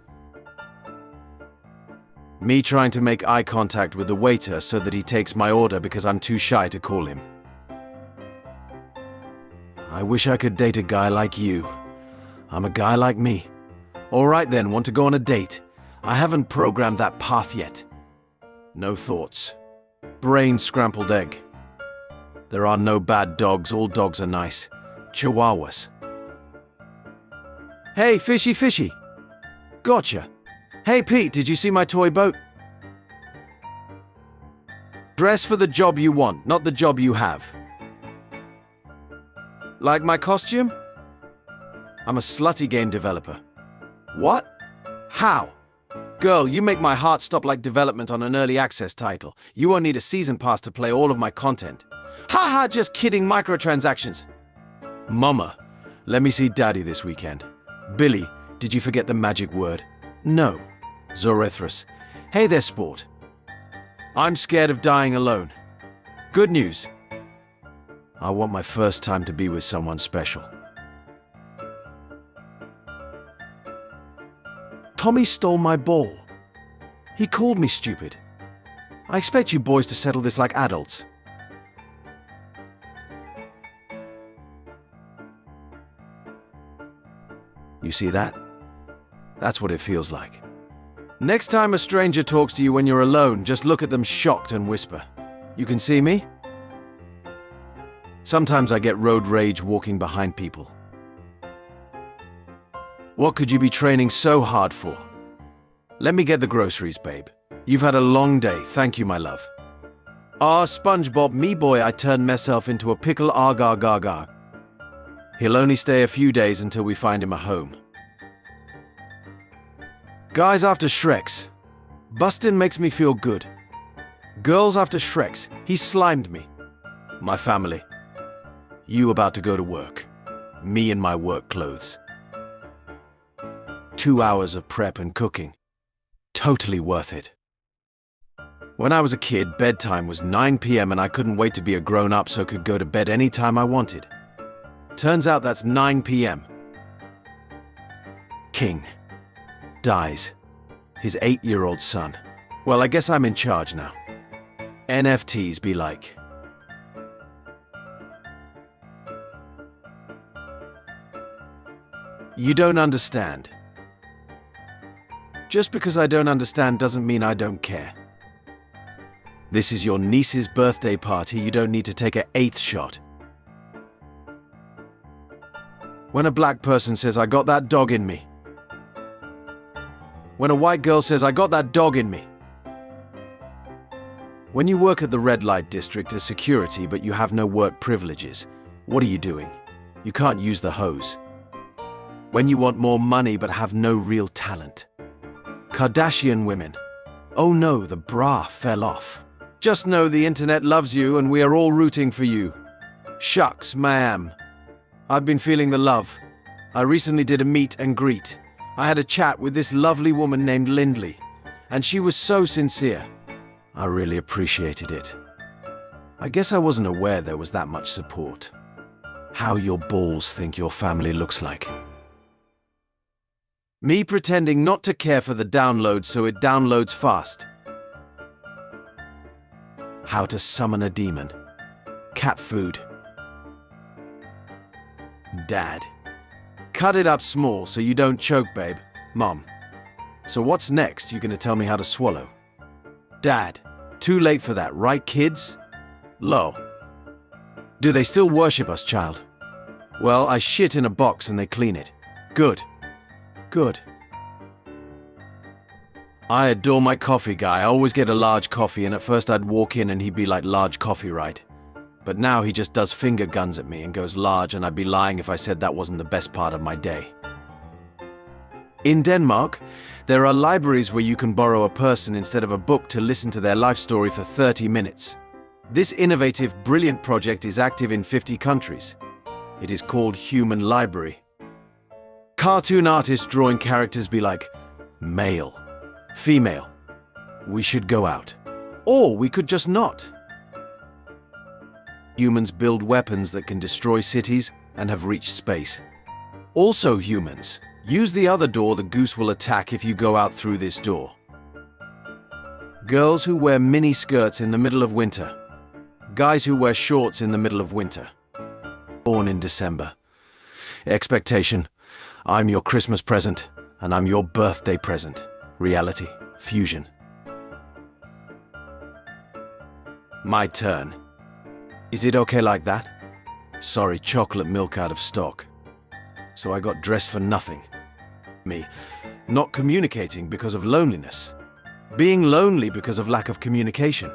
Me trying to make eye contact with the waiter so that he takes my order because I'm too shy to call him. I wish I could date a guy like you. I'm a guy like me. Alright then, want to go on a date? I haven't programmed that path yet. No thoughts. Brain scrambled egg. There are no bad dogs, all dogs are nice. Chihuahuas. Hey, fishy fishy. Gotcha. Hey Pete, did you see my toy boat? Dress for the job you want, not the job you have. Like my costume? I'm a slutty game developer. What? How? Girl, you make my heart stop like development on an early access title. You won't need a season pass to play all of my content. Haha, just kidding, microtransactions. Mama, let me see Daddy this weekend. Billy, did you forget the magic word? No. Zorethris, hey there, sport. I'm scared of dying alone. Good news. I want my first time to be with someone special. Tommy stole my ball. He called me stupid. I expect you boys to settle this like adults. You see that? That's what it feels like. Next time a stranger talks to you when you're alone, just look at them shocked and whisper, "You can see me?" Sometimes I get road rage walking behind people. What could you be training so hard for? Let me get the groceries, babe. You've had a long day, thank you, my love. Ah, SpongeBob, me boy, I turned myself into a pickle gar. He'll only stay a few days until we find him a home. Guys after Shreks. Bustin' makes me feel good. Girls after Shreks. He slimed me. My family. You about to go to work. Me in my work clothes. 2 hours of prep and cooking. Totally worth it. When I was a kid, bedtime was 9 p.m. and I couldn't wait to be a grown-up so could go to bed anytime I wanted. Turns out that's 9 p.m. King dies. His 8-year-old son. Well, I guess I'm in charge now. NFTs be like. You don't understand. Just because I don't understand doesn't mean I don't care. This is your niece's birthday party, you don't need to take an 8th shot. When a black person says, "I got that dog in me." When a white girl says, "I got that dog in me." When you work at the red light district as security but you have no work privileges, what are you doing? You can't use the hose. When you want more money but have no real talent. Kardashian women. Oh no, the bra fell off. Just know the internet loves you and we are all rooting for you. Shucks, ma'am. I've been feeling the love. I recently did a meet and greet. I had a chat with this lovely woman named Lindley, and she was so sincere. I really appreciated it. I guess I wasn't aware there was that much support. How your balls think your family looks like. Me pretending not to care for the download so it downloads fast. How to summon a demon. Cat food. Dad. Cut it up small so you don't choke, babe. Mom. So what's next? You gonna tell me how to swallow? Dad. Too late for that, right, kids? Lo. Do they still worship us, child? Well, I shit in a box and they clean it. Good. Good. I adore my coffee guy. I always get a large coffee, and at first I'd walk in and he'd be like, "Large coffee, right?" But now he just does finger guns at me and goes large, and I'd be lying if I said that wasn't the best part of my day. In Denmark, there are libraries where you can borrow a person instead of a book to listen to their life story for 30 minutes. This innovative, brilliant project is active in 50 countries. It is called Human Library. Cartoon artists drawing characters be like, male, female. We should go out. Or we could just not. Humans build weapons that can destroy cities and have reached space. Also humans, use the other door. The goose will attack if you go out through this door. Girls who wear mini skirts in the middle of winter. Guys who wear shorts in the middle of winter. Born in December. Expectation. I'm your Christmas present, and I'm your birthday present. Reality. Fusion. My turn. Is it okay like that? Sorry, chocolate milk out of stock. So I got dressed for nothing. Me. Not communicating because of loneliness. Being lonely because of lack of communication.